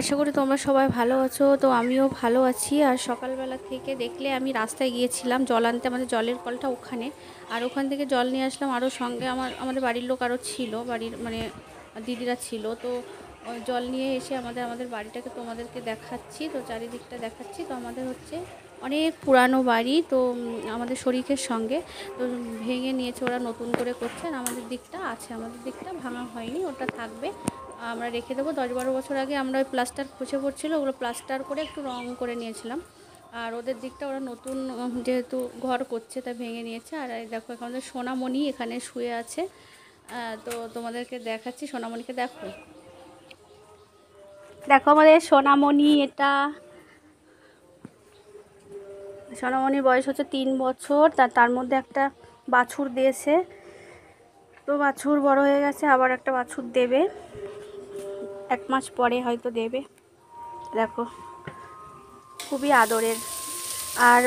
আশা করি তোমরা সবাই ভালো আছো। তো আমিও ভালো আছি। আর সকালবেলা থেকে দেখলে আমি রাস্তায় গিয়েছিলাম জল আনতে, আমাদের জলের কলটা ওখানে। আর ওখান থেকে জল নিয়ে আসলাম, আরও সঙ্গে আমাদের বাড়ির লোক আরও ছিল, বাড়ির মানে দিদিরা ছিল। তো জল নিয়ে এসে আমাদের বাড়িটাকে তোমাদেরকে দেখাচ্ছি, তো চারিদিকটা দেখাচ্ছি। তো আমাদের হচ্ছে অনেক পুরানো বাড়ি, তো আমাদের শরিকের সঙ্গে তো ভেঙে নিয়েছে, ওরা নতুন করে করছে। আর আমাদের দিকটা আছে, আমাদের দিকটা ভাঙা হয়নি, ওটা থাকবে, আমরা রেখে দেবো। 10-12 বছর আগে আমরা ওই প্লাস্টার খসে পড়ছিলো, ওগুলো প্লাস্টার করে একটু রং করে নিয়েছিলাম। আর ওদের দিকটা ওরা নতুন যেহেতু ঘর করছে তাই ভেঙে নিয়েছে। আর দেখো এখানে সোনামণি এখানে শুয়ে আছে। তো তোমাদেরকে দেখাচ্ছি, সোনামণিকে দেখো, দেখো আমাদের সোনামণি। এটা সোনামণির বয়স হচ্ছে 3 বছর। তার মধ্যে একটা বাছুর দিয়েছে, তো বাছুর বড় হয়ে গেছে, আবার একটা বাছুর দেবে 1 মাস পরে হয়তো দেবে। দেখো খুবই আদরের। আর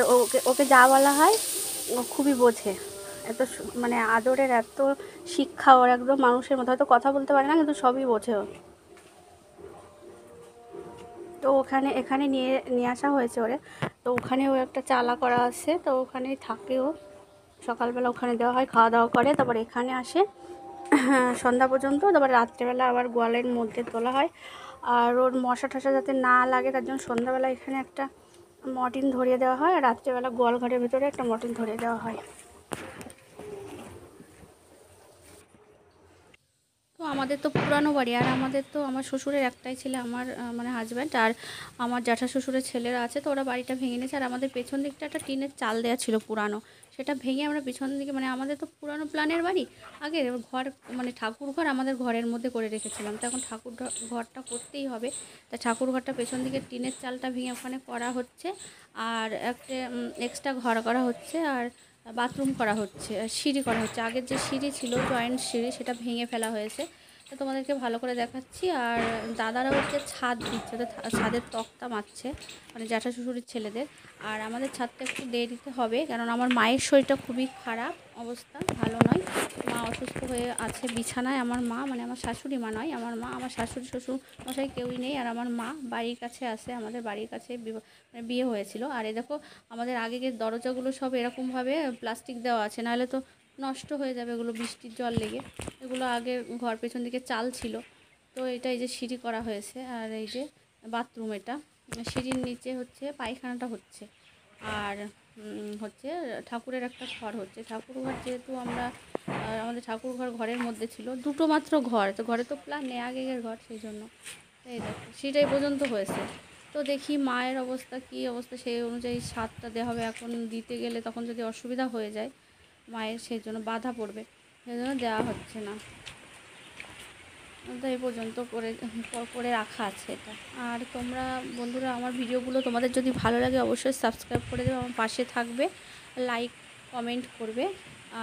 ওকে যা বলা হয় ও খুবই বোঝে, এত মানে আদরের, এত শিক্ষা ওর, একদম মানুষের মতো। হয়তো কথা বলতে পারে না কিন্তু সবই বোঝে ও। তো এখানে নিয়ে আসা হয়েছে ওরে। তো ওখানে ও একটা চালা করা আছে, তো ওখানেই থাকে ও। সকালবেলা ওখানে দেওয়া হয়, খাওয়া দাওয়া করে, তারপর এখানে আসে সন্ধ্যা পর্যন্ত, তারপর রাত্রেবেলা আবার গোয়ালের মধ্যে তোলা হয়। আর ওর মশা টশা যাতে না লাগে তার জন্য সন্ধ্যাবেলা এখানে একটা মর্টিন ধরিয়ে দেওয়া হয়, আর রাত্রেবেলা গোয়াল ঘরের ভিতরে একটা মর্টিন ধরিয়ে দেওয়া হয়। তো আমাদের তো পুরানো বাড়ি, আর আমাদের তো আমার শ্বশুরের একটাই ছেলে, আমার মানে হাজব্যান্ড, আর আমার জ্যাঠা শ্বশুরের ছেলেরা আছে। তো ওরা বাড়িটা ভেঙে নিয়েছে। আর আমাদের পেছন দিকটা একটা টিনের চাল দেওয়া ছিল পুরানো, সেটা ভেঙে আমরা পেছন দিকে, মানে আমাদের তো পুরানো প্ল্যানের বাড়ি, আগে ঘর মানে ঠাকুর ঘর আমাদের ঘরের মধ্যে করে রেখেছিলাম। তো এখন ঠাকুর ঘরটা করতেই হবে, তা ঠাকুর ঘরটা পেছন দিকে টিনের চালটা ভেঙে ওখানে করা হচ্ছে। আর একটা এক্সট্রা ঘর করা হচ্ছে, আর বাথরুম করা হচ্ছে, আর সিঁড়ি করা হচ্ছে। আগের যে সিঁড়ি ছিল জয়েন্ট সিঁড়ি, সেটা ভেঙে ফেলা হয়েছে। তো তোমাদেরকে ভালো করে দেখাচ্ছি। আর দাদারা হচ্ছে ছাদ দিচ্ছে, তো ছাদের তক্তা মারছে, মানে জ্যাঠা শ্বশুরের ছেলেদের। আর আমাদের ছাদটা একটু দেরিতে হবে, কারণ আমার মায়ের শরীরটা খুবই খারাপ অবস্থা, ভালো নয়। মা অসুস্থ হয়ে আছে বিছানায়। আমার মা মানে আমার শাশুড়ি মা নয়, আমার মা, আমার শাশুড়ি শ্বশুর মশাই কেউই নেই। আর আমার মা বাড়ির কাছে আছে, আমাদের বাড়ির কাছে মানে বিয়ে হয়েছিল। আর এই দেখো আমাদের আগের দরজাগুলো সব এরকমভাবে প্লাস্টিক দেওয়া আছে, নাহলে তো নষ্ট হয়ে যাবে এগুলো বৃষ্টির জল লেগে। এগুলো আগে ঘর পেছন দিকে চাল ছিল। তো এটা এই যে সিঁড়ি করা হয়েছে, আর এই যে বাথরুম, এটা সিঁড়ির নিচে হচ্ছে পায়খানাটা হচ্ছে। আর হচ্ছে ঠাকুরের একটা ঘর হচ্ছে, ঠাকুর ঘর যেহেতু আমরা আমাদের ঠাকুর ঘরের মধ্যে ছিল দুটো মাত্র ঘর, তো ঘরে তো প্ল্যান নেই, আগের ঘর, সেই জন্য। এই দেখো সিঁড়ি পর্যন্ত হয়েছে। তো দেখি মায়ের অবস্থা কী অবস্থা, সেই অনুযায়ী ছাদটা দেওয়া হবে। এখন দিতে গেলে তখন যদি অসুবিধা হয়ে যায় মায়ের, সেই জন্য বাধা পড়বে, সেই জন্য দেওয়া হচ্ছে না। তো এই পর্যন্ত করে রাখা আছে এটা। আর তোমরা বন্ধুরা আমার ভিডিওগুলো তোমাদের যদি ভালো লাগে অবশ্যই সাবস্ক্রাইব করে দেবে, আমার পাশে থাকবে, লাইক কমেন্ট করবে।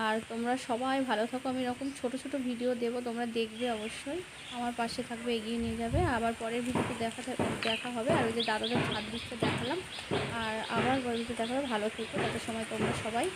আর তোমরা সবাই ভালো থাকো। আমি এরকম ছোট ছোট ভিডিও দেবো, তোমরা দেখবে অবশ্যই, আমার পাশে থাকবে, এগিয়ে নিয়ে যাবে। আবার পরের ভিডিওতে দেখা হবে। আর ওই যে দাদাদের ছাদ দিকটা দেখালাম, আর আবার পরের ভিডিওতে দেখা হবে। ভালো থেকো, তত সময় তোমরা সবাই।